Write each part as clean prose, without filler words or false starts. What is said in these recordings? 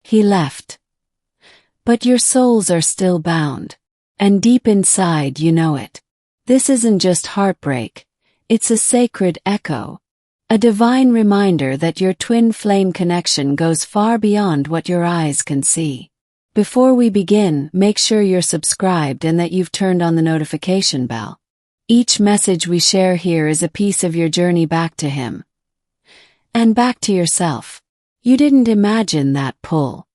He left. But your souls are still bound. And deep inside you know it. This isn't just heartbreak. It's a sacred echo. A divine reminder that your twin flame connection goes far beyond what your eyes can see. Before we begin, make sure you're subscribed and that you've turned on the notification bell. Each message we share here is a piece of your journey back to him. And back to yourself. You didn't imagine that pull.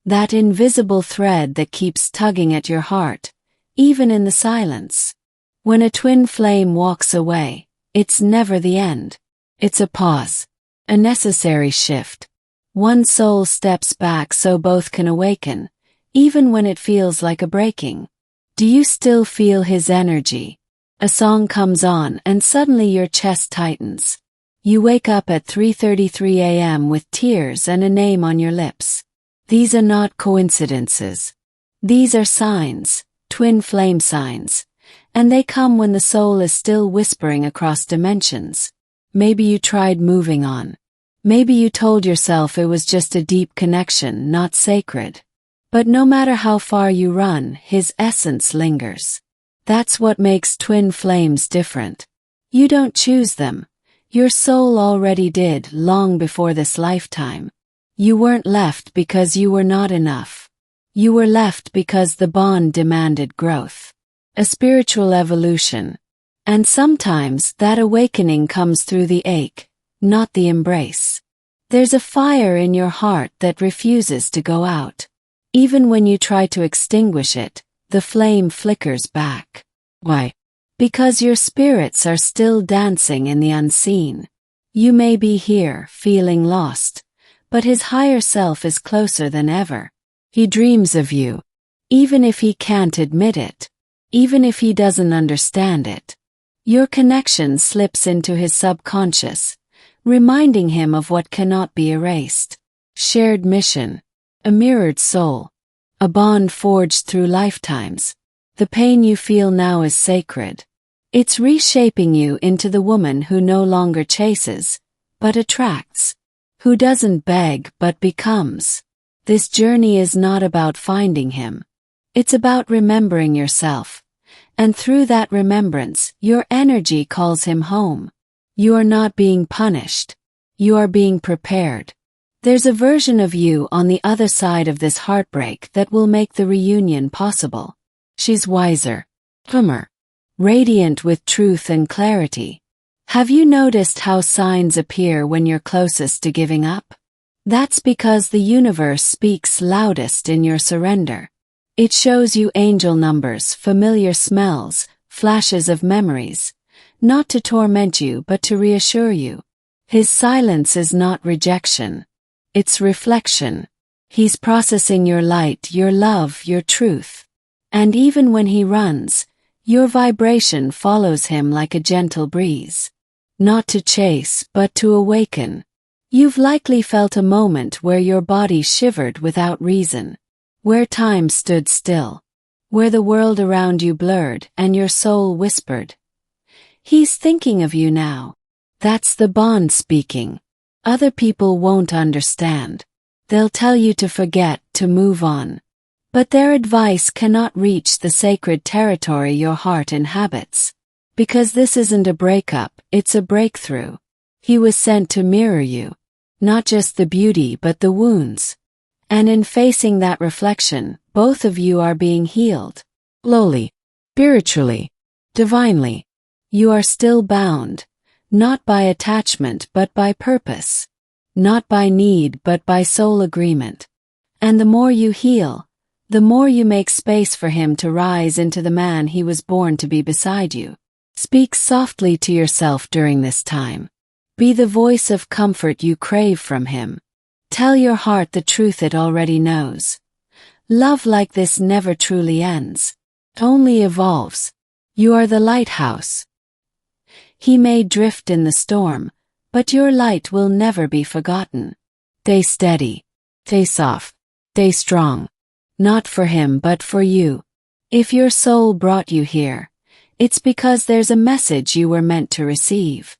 That invisible thread that keeps tugging at your heart, even in the silence. When a twin flame walks away, it's never the end. It's a pause. A necessary shift. One soul steps back so both can awaken, even when it feels like a breaking. Do you still feel his energy? A song comes on and suddenly your chest tightens. You wake up at 3:33 a.m. with tears and a name on your lips. These are not coincidences. These are signs, twin flame signs. And they come when the soul is still whispering across dimensions. Maybe you tried moving on. Maybe you told yourself it was just a deep connection, not sacred. But no matter how far you run, his essence lingers. That's what makes twin flames different. You don't choose them. Your soul already did long before this lifetime. You weren't left because you were not enough. You were left because the bond demanded growth. A spiritual evolution. And sometimes that awakening comes through the ache, not the embrace. There's a fire in your heart that refuses to go out. Even when you try to extinguish it, the flame flickers back. Why? Because your spirits are still dancing in the unseen. You may be here, feeling lost, but his higher self is closer than ever. He dreams of you, even if he can't admit it, even if he doesn't understand it. Your connection slips into his subconscious, reminding him of what cannot be erased. Shared mission, a mirrored soul, a bond forged through lifetimes. The pain you feel now is sacred. It's reshaping you into the woman who no longer chases, but attracts, who doesn't beg but becomes. This journey is not about finding him. It's about remembering yourself. And through that remembrance, your energy calls him home. You are not being punished. You are being prepared. There's a version of you on the other side of this heartbreak that will make the reunion possible. She's wiser, calmer, radiant with truth and clarity. Have you noticed how signs appear when you're closest to giving up? That's because the universe speaks loudest in your surrender. It shows you angel numbers, familiar smells, flashes of memories, not to torment you but to reassure you. His silence is not rejection. It's reflection. He's processing your light, your love, your truth. And even when he runs, your vibration follows him like a gentle breeze. Not to chase, but to awaken. You've likely felt a moment where your body shivered without reason. Where time stood still, where the world around you blurred and your soul whispered, "He's thinking of you now." That's the bond speaking. Other people won't understand. They'll tell you to forget, to move on. But their advice cannot reach the sacred territory your heart inhabits. Because this isn't a breakup, it's a breakthrough. He was sent to mirror you, not just the beauty but the wounds. And in facing that reflection, both of you are being healed. Slowly, spiritually, divinely. You are still bound, not by attachment but by purpose. Not by need but by soul agreement. And the more you heal, the more you make space for him to rise into the man he was born to be beside you. Speak softly to yourself during this time. Be the voice of comfort you crave from him. Tell your heart the truth it already knows. Love like this never truly ends. Only evolves. You are the lighthouse. He may drift in the storm, but your light will never be forgotten. Stay steady. Stay soft. Stay strong. Not for him but for you. If your soul brought you here, it's because there's a message you were meant to receive.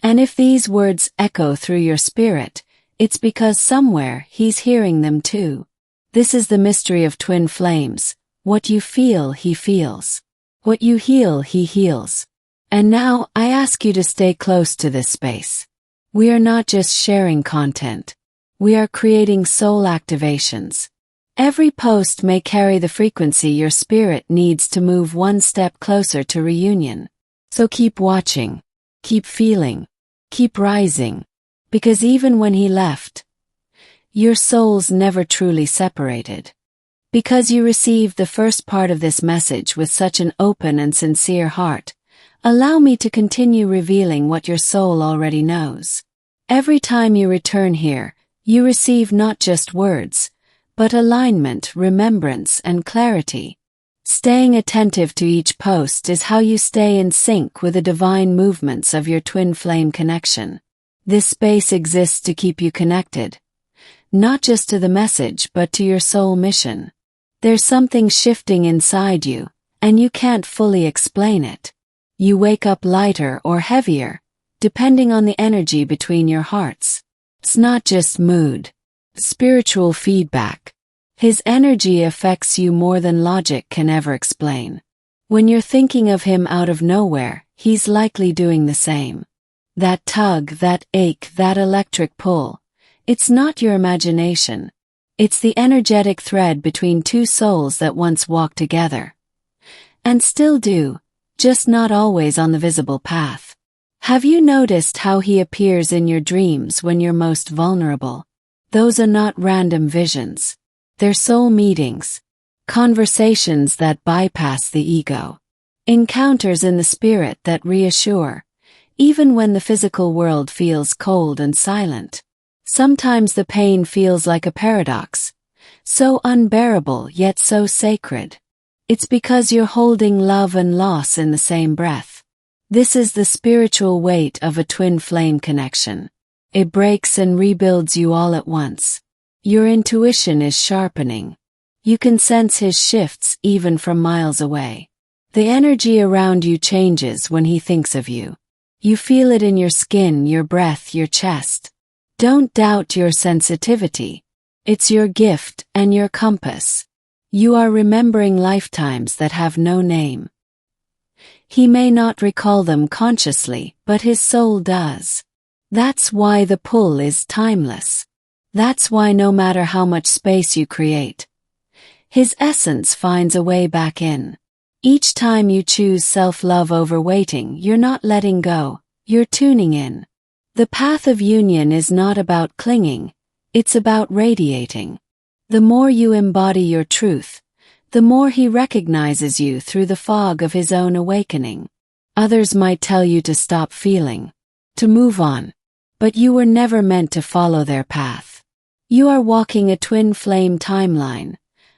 And if these words echo through your spirit, it's because somewhere he's hearing them too. This is the mystery of twin flames. What you feel, he feels. What you heal, he heals. And now, I ask you to stay close to this space. We are not just sharing content. We are creating soul activations. Every post may carry the frequency your spirit needs to move one step closer to reunion. So keep watching, keep feeling, keep rising, because even when he left, your souls never truly separated. Because you received the first part of this message with such an open and sincere heart, allow me to continue revealing what your soul already knows. Every time you return here, you receive not just words, but alignment, remembrance, and clarity. Staying attentive to each post is how you stay in sync with the divine movements of your twin flame connection. This space exists to keep you connected, not just to the message but to your soul mission. There's something shifting inside you, and you can't fully explain it. You wake up lighter or heavier, depending on the energy between your hearts. It's not just mood. Spiritual feedback. His energy affects you more than logic can ever explain. When you're thinking of him out of nowhere, he's likely doing the same. That tug, that ache, that electric pull. It's not your imagination. It's the energetic thread between two souls that once walked together. And still do, just not always on the visible path. Have you noticed how he appears in your dreams when you're most vulnerable? Those are not random visions. They're soul meetings. Conversations that bypass the ego. Encounters in the spirit that reassure, even when the physical world feels cold and silent. Sometimes the pain feels like a paradox, so unbearable yet so sacred. It's because you're holding love and loss in the same breath. This is the spiritual weight of a twin flame connection. It breaks and rebuilds you all at once. Your intuition is sharpening. You can sense his shifts even from miles away. The energy around you changes when he thinks of you. You feel it in your skin, your breath, your chest. Don't doubt your sensitivity. It's your gift and your compass. You are remembering lifetimes that have no name. He may not recall them consciously, but his soul does. That's why the pull is timeless. That's why no matter how much space you create, his essence finds a way back in. Each time you choose self-love over waiting, you're not letting go, you're tuning in. The path of union is not about clinging, it's about radiating. The more you embody your truth, the more he recognizes you through the fog of his own awakening. Others might tell you to stop feeling, to move on, but you were never meant to follow their path. You are walking a twin flame timeline,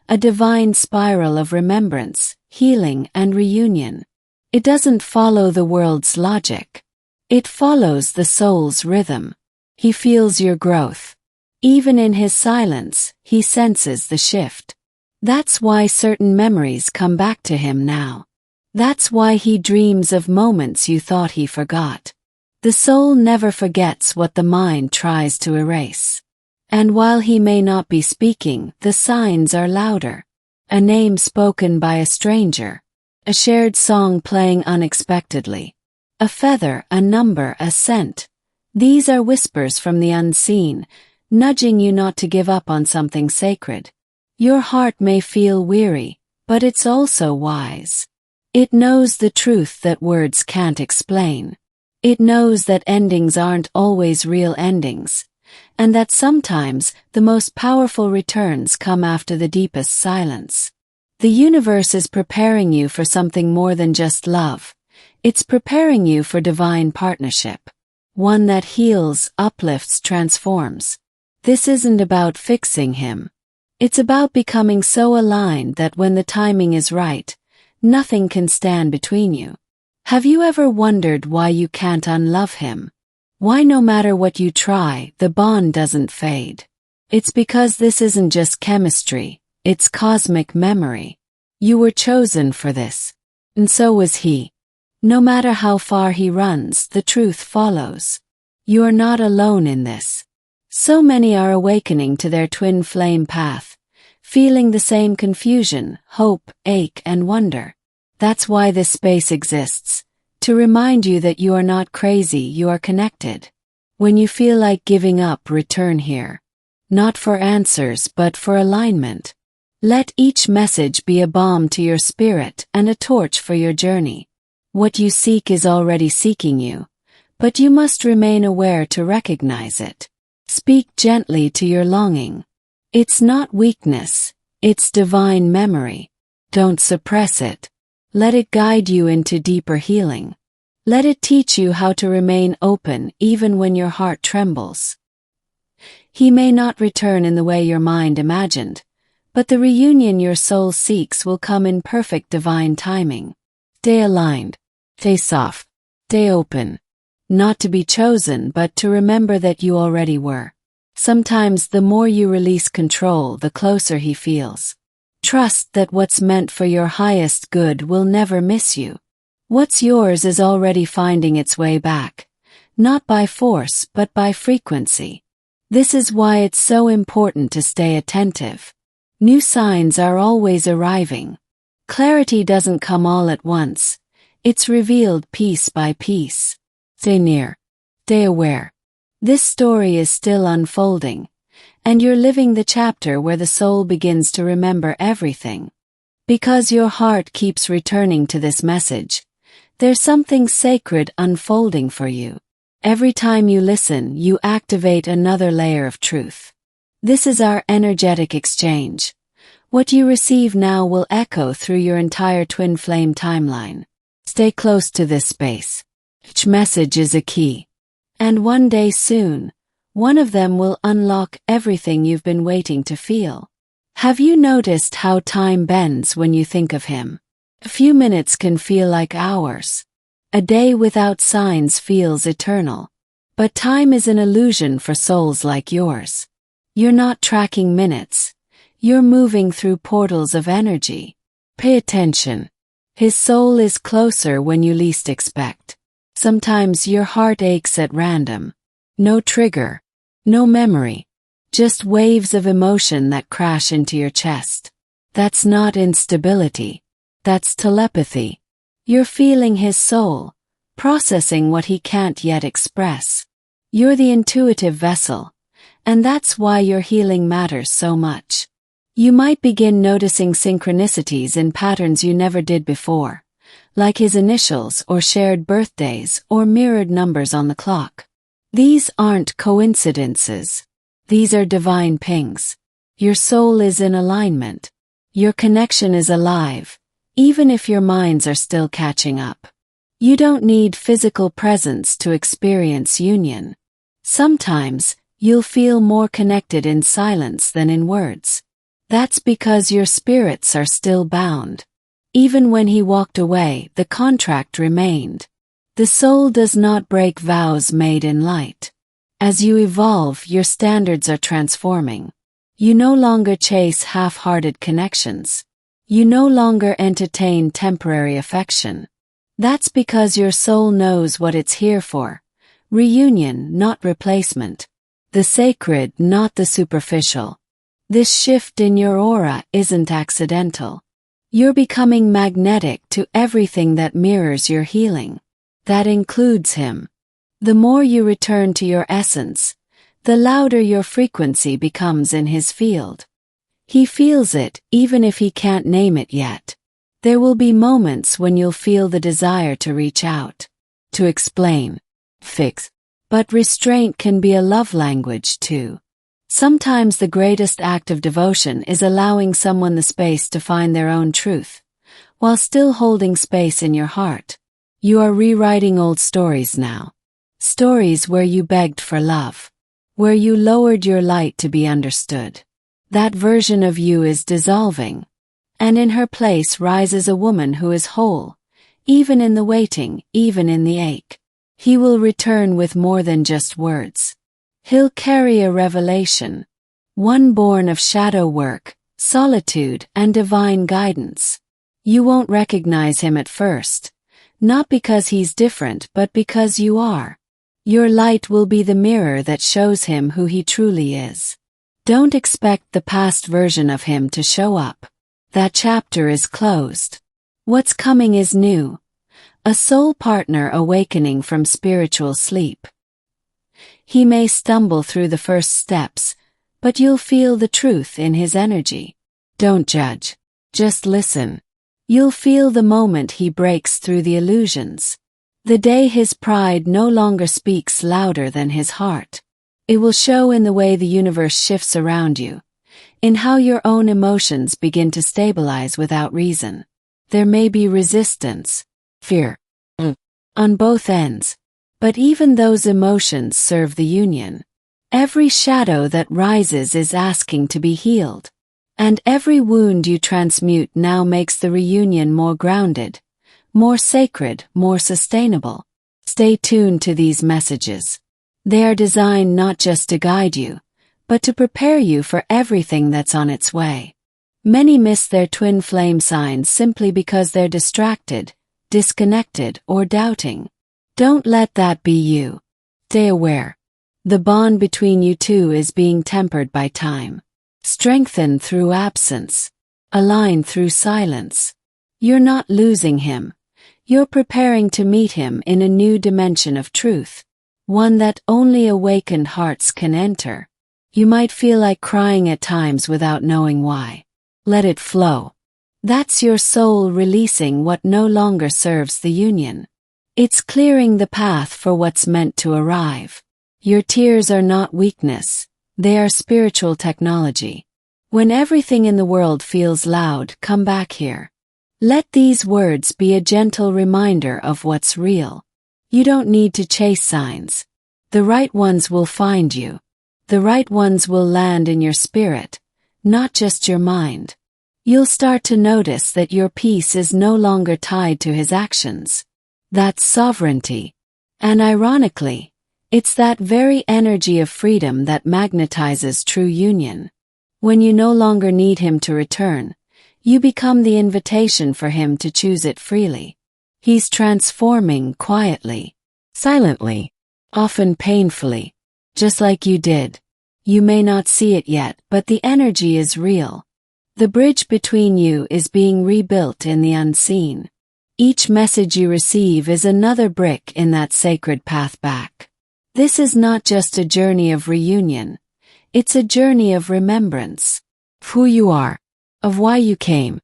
a divine spiral of remembrance, healing, and reunion. It doesn't follow the world's logic. It follows the soul's rhythm. He feels your growth. Even in his silence, he senses the shift. That's why certain memories come back to him now. That's why he dreams of moments you thought he forgot. The soul never forgets what the mind tries to erase. And while he may not be speaking, the signs are louder. A name spoken by a stranger. A shared song playing unexpectedly. A feather, a number, a scent. These are whispers from the unseen, nudging you not to give up on something sacred. Your heart may feel weary, but it's also wise. It knows the truth that words can't explain. It knows that endings aren't always real endings, and that sometimes the most powerful returns come after the deepest silence. The universe is preparing you for something more than just love. It's preparing you for divine partnership. One that heals, uplifts, transforms. This isn't about fixing him. It's about becoming so aligned that when the timing is right, nothing can stand between you. Have you ever wondered why you can't unlove him? Why no matter what you try, the bond doesn't fade? It's because this isn't just chemistry, it's cosmic memory. You were chosen for this. And so was he. No matter how far he runs, the truth follows. You are not alone in this. So many are awakening to their twin flame path, feeling the same confusion, hope, ache, and wonder. That's why this space exists, to remind you that you are not crazy, you are connected. When you feel like giving up, return here. Not for answers, but for alignment. Let each message be a balm to your spirit and a torch for your journey. What you seek is already seeking you, but you must remain aware to recognize it. Speak gently to your longing. It's not weakness, it's divine memory. Don't suppress it. Let it guide you into deeper healing. Let it teach you how to remain open even when your heart trembles. He may not return in the way your mind imagined, but the reunion your soul seeks will come in perfect divine timing. Stay aligned. Stay soft. Stay open. Not to be chosen, but to remember that you already were. Sometimes the more you release control, the closer he feels. Trust that what's meant for your highest good will never miss you. What's yours is already finding its way back, not by force but by frequency. This is why it's so important to stay attentive. New signs are always arriving. Clarity doesn't come all at once. It's revealed piece by piece. Stay near. Stay aware. This story is still unfolding, and you're living the chapter where the soul begins to remember everything. Because your heart keeps returning to this message, there's something sacred unfolding for you. Every time you listen, you activate another layer of truth. This is our energetic exchange. What you receive now will echo through your entire twin flame timeline. Stay close to this space. Each message is a key. And one day soon, one of them will unlock everything you've been waiting to feel. Have you noticed how time bends when you think of him? A few minutes can feel like hours. A day without signs feels eternal. But time is an illusion for souls like yours. You're not tracking minutes. You're moving through portals of energy. Pay attention. His soul is closer when you least expect. Sometimes your heart aches at random. No trigger. No memory. Just waves of emotion that crash into your chest. That's not instability. That's telepathy. You're feeling his soul, processing what he can't yet express. You're the intuitive vessel, and that's why your healing matters so much. You might begin noticing synchronicities in patterns you never did before, like his initials or shared birthdays or mirrored numbers on the clock. These aren't coincidences. These are divine pings. Your soul is in alignment. Your connection is alive, even if your minds are still catching up. You don't need physical presence to experience union. Sometimes, you'll feel more connected in silence than in words. That's because your spirits are still bound. Even when he walked away, the contract remained. The soul does not break vows made in light. As you evolve, your standards are transforming. You no longer chase half-hearted connections. You no longer entertain temporary affection. That's because your soul knows what it's here for. Reunion, not replacement. The sacred, not the superficial. This shift in your aura isn't accidental. You're becoming magnetic to everything that mirrors your healing. That includes him. The more you return to your essence, the louder your frequency becomes in his field. He feels it, even if he can't name it yet. There will be moments when you'll feel the desire to reach out, to explain, fix. But restraint can be a love language too. Sometimes the greatest act of devotion is allowing someone the space to find their own truth, while still holding space in your heart. You are rewriting old stories now. Stories where you begged for love, where you lowered your light to be understood. That version of you is dissolving, and in her place rises a woman who is whole, even in the waiting, even in the ache. He will return with more than just words. He'll carry a revelation, one born of shadow work, solitude, and divine guidance. You won't recognize him at first, not because he's different but because you are. Your light will be the mirror that shows him who he truly is. Don't expect the past version of him to show up. That chapter is closed. What's coming is new. A soul partner awakening from spiritual sleep. He may stumble through the first steps, but you'll feel the truth in his energy. Don't judge. Just listen. You'll feel the moment he breaks through the illusions. The day his pride no longer speaks louder than his heart. It will show in the way the universe shifts around you, in how your own emotions begin to stabilize without reason. There may be resistance, fear, on both ends, but even those emotions serve the union. Every shadow that rises is asking to be healed, and every wound you transmute now makes the reunion more grounded, more sacred, more sustainable. Stay tuned to these messages. They are designed not just to guide you, but to prepare you for everything that's on its way. Many miss their twin flame signs simply because they're distracted, disconnected, or doubting. Don't let that be you. Stay aware. The bond between you two is being tempered by time, strengthened through absence, aligned through silence. You're not losing him. You're preparing to meet him in a new dimension of truth, one that only awakened hearts can enter. You might feel like crying at times without knowing why. Let it flow. That's your soul releasing what no longer serves the union. It's clearing the path for what's meant to arrive. Your tears are not weakness, they are spiritual technology. When everything in the world feels loud, come back here. Let these words be a gentle reminder of what's real. You don't need to chase signs. The right ones will find you. The right ones will land in your spirit, not just your mind. You'll start to notice that your peace is no longer tied to his actions. That's sovereignty. And ironically, it's that very energy of freedom that magnetizes true union. When you no longer need him to return, you become the invitation for him to choose it freely. He's transforming quietly, silently, often painfully, just like you did. You may not see it yet, but the energy is real. The bridge between you is being rebuilt in the unseen. Each message you receive is another brick in that sacred path back. This is not just a journey of reunion. It's a journey of remembrance. Of who you are, of why you came,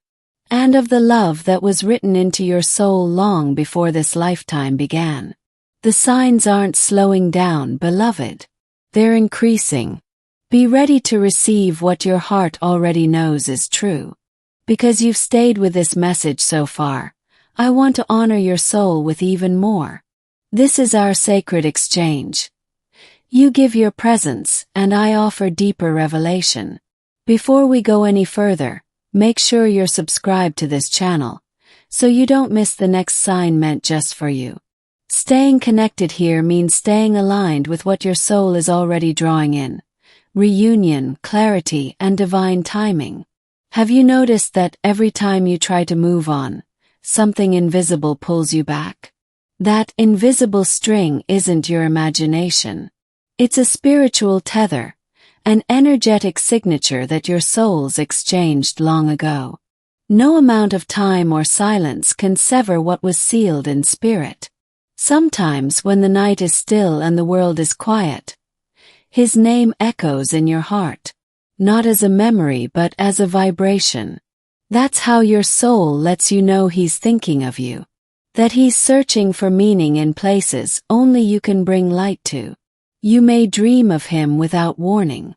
and of the love that was written into your soul long before this lifetime began. The signs aren't slowing down, beloved. They're increasing. Be ready to receive what your heart already knows is true. Because you've stayed with this message so far, I want to honor your soul with even more. This is our sacred exchange. You give your presence, and I offer deeper revelation. Before we go any further, make sure you're subscribed to this channel, so you don't miss the next sign meant just for you. Staying connected here means staying aligned with what your soul is already drawing in. Reunion, clarity, and divine timing. Have you noticed that every time you try to move on, something invisible pulls you back? That invisible string isn't your imagination. It's a spiritual tether, an energetic signature that your souls exchanged long ago. No amount of time or silence can sever what was sealed in spirit. Sometimes when the night is still and the world is quiet, his name echoes in your heart, not as a memory but as a vibration. That's how your soul lets you know he's thinking of you, that he's searching for meaning in places only you can bring light to. You may dream of him without warning,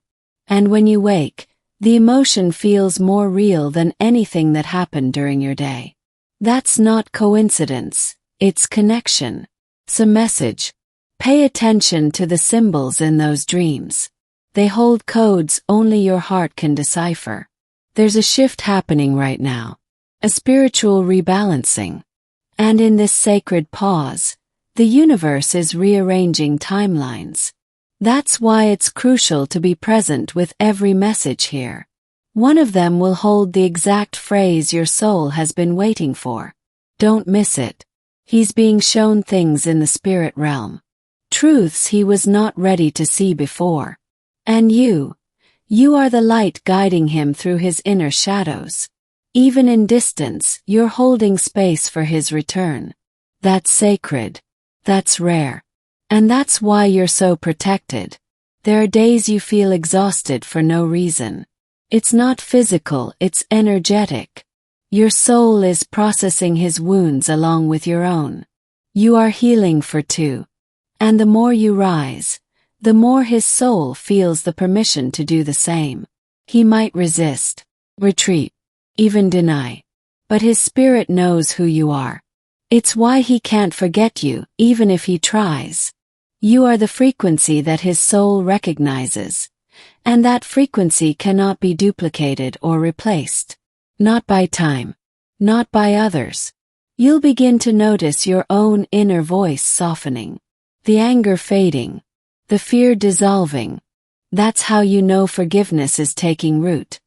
and when you wake, the emotion feels more real than anything that happened during your day. That's not coincidence, it's connection. It's a message. Pay attention to the symbols in those dreams. They hold codes only your heart can decipher. There's a shift happening right now, a spiritual rebalancing. And in this sacred pause, the universe is rearranging timelines. That's why it's crucial to be present with every message here. One of them will hold the exact phrase your soul has been waiting for. Don't miss it. He's being shown things in the spirit realm. Truths he was not ready to see before. And you You are the light guiding him through his inner shadows. Even in distance, you're holding space for his return. That's sacred. That's rare. And that's why you're so protected. There are days you feel exhausted for no reason. It's not physical, it's energetic. Your soul is processing his wounds along with your own. You are healing for two. And the more you rise, the more his soul feels the permission to do the same. He might resist, retreat, even deny. But his spirit knows who you are. It's why he can't forget you, even if he tries. You are the frequency that his soul recognizes. And that frequency cannot be duplicated or replaced. Not by time. Not by others. You'll begin to notice your own inner voice softening. The anger fading. The fear dissolving. That's how you know forgiveness is taking root.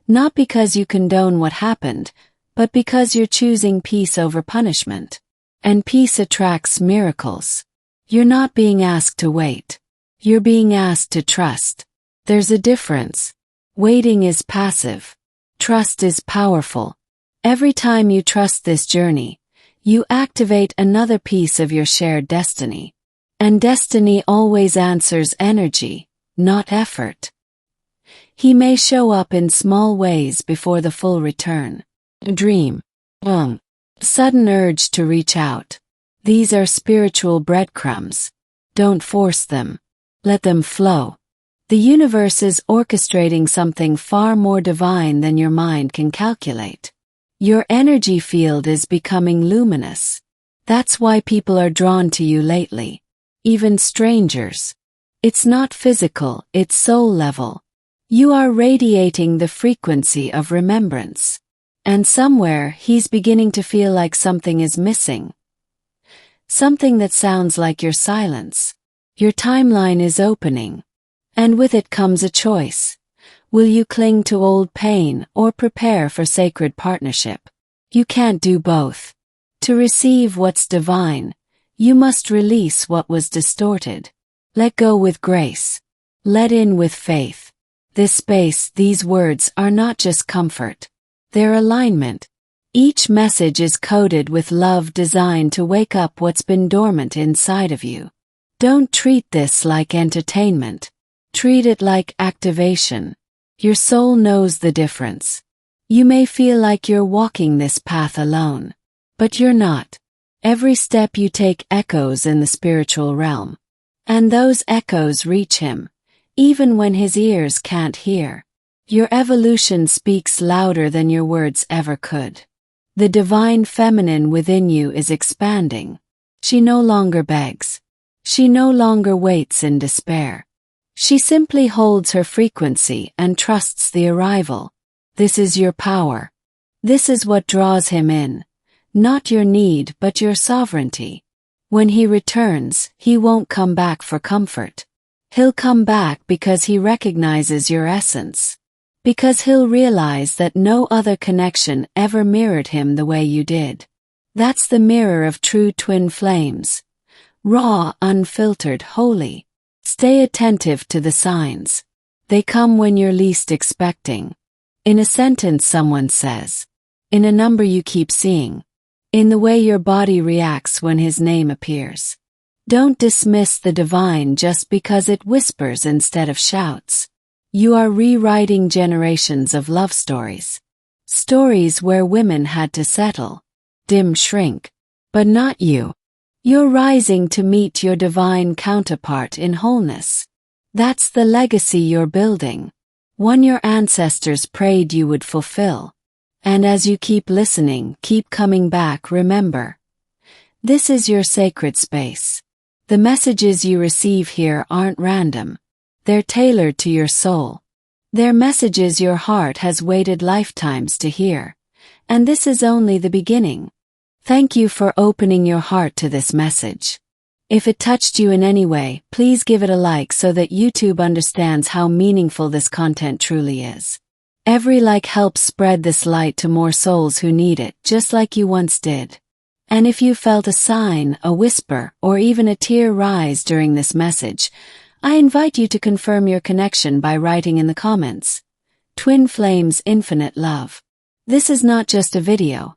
Not because you condone what happened, but because you're choosing peace over punishment. And peace attracts miracles. You're not being asked to wait. You're being asked to trust. There's a difference. Waiting is passive. Trust is powerful. Every time you trust this journey, you activate another piece of your shared destiny. And destiny always answers energy, not effort. He may show up in small ways before the full return. A dream. Sudden urge to reach out. These are spiritual breadcrumbs. Don't force them. Let them flow. The universe is orchestrating something far more divine than your mind can calculate. Your energy field is becoming luminous. That's why people are drawn to you lately. Even strangers. It's not physical, it's soul level. You are radiating the frequency of remembrance. And somewhere he's beginning to feel like something is missing. Something that sounds like your silence. Your timeline is opening. And with it comes a choice. Will you cling to old pain or prepare for sacred partnership? You can't do both. To receive what's divine, you must release what was distorted. Let go with grace. Let in with faith. This space, these words are not just comfort. They're alignment. Each message is coded with love designed to wake up what's been dormant inside of you. Don't treat this like entertainment. Treat it like activation. Your soul knows the difference. You may feel like you're walking this path alone. But you're not. Every step you take echoes in the spiritual realm. And those echoes reach him, even when his ears can't hear. Your evolution speaks louder than your words ever could. The divine feminine within you is expanding. She no longer begs. She no longer waits in despair. She simply holds her frequency and trusts the arrival. This is your power. This is what draws him in. Not your need but your sovereignty. When he returns, he won't come back for comfort. He'll come back because he recognizes your essence. Because he'll realize that no other connection ever mirrored him the way you did. That's the mirror of true twin flames. Raw, unfiltered, holy. Stay attentive to the signs. They come when you're least expecting. In a sentence someone says. In a number you keep seeing. In the way your body reacts when his name appears. Don't dismiss the divine just because it whispers instead of shouts. You are rewriting generations of love stories. Stories where women had to settle, dim, shrink. But not you. You're rising to meet your divine counterpart in wholeness. That's the legacy you're building. One your ancestors prayed you would fulfill. And as you keep listening, keep coming back, remember. This is your sacred space. The messages you receive here aren't random. They're tailored to your soul. They're messages your heart has waited lifetimes to hear. And this is only the beginning. Thank you for opening your heart to this message. If it touched you in any way, please give it a like so that YouTube understands how meaningful this content truly is. Every like helps spread this light to more souls who need it, just like you once did. And if you felt a sign, a whisper, or even a tear rise during this message, I invite you to confirm your connection by writing in the comments, Twin Flames Infinite Love. This is not just a video.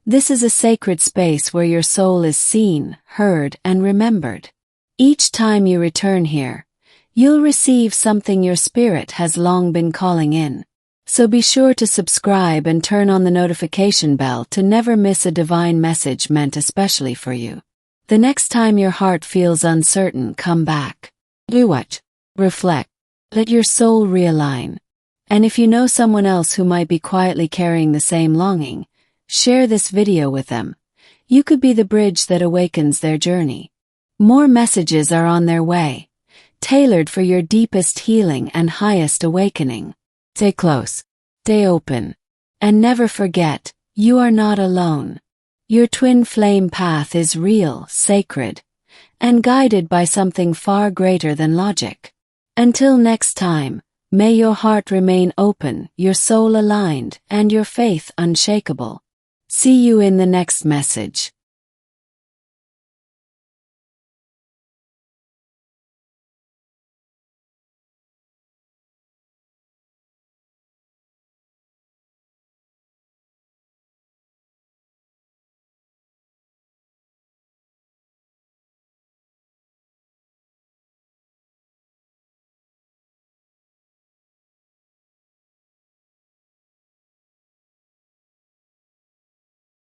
This is a sacred space where your soul is seen, heard, and remembered. Each time you return here, you'll receive something your spirit has long been calling in. So be sure to subscribe and turn on the notification bell to never miss a divine message meant especially for you. The next time your heart feels uncertain, come back. Do what? Reflect. Let your soul realign. And if you know someone else who might be quietly carrying the same longing, share this video with them. You could be the bridge that awakens their journey. More messages are on their way, tailored for your deepest healing and highest awakening. Stay close, stay open, and never forget, you are not alone. Your twin flame path is real, sacred, and guided by something far greater than logic. Until next time, may your heart remain open, your soul aligned, and your faith unshakable. See you in the next message.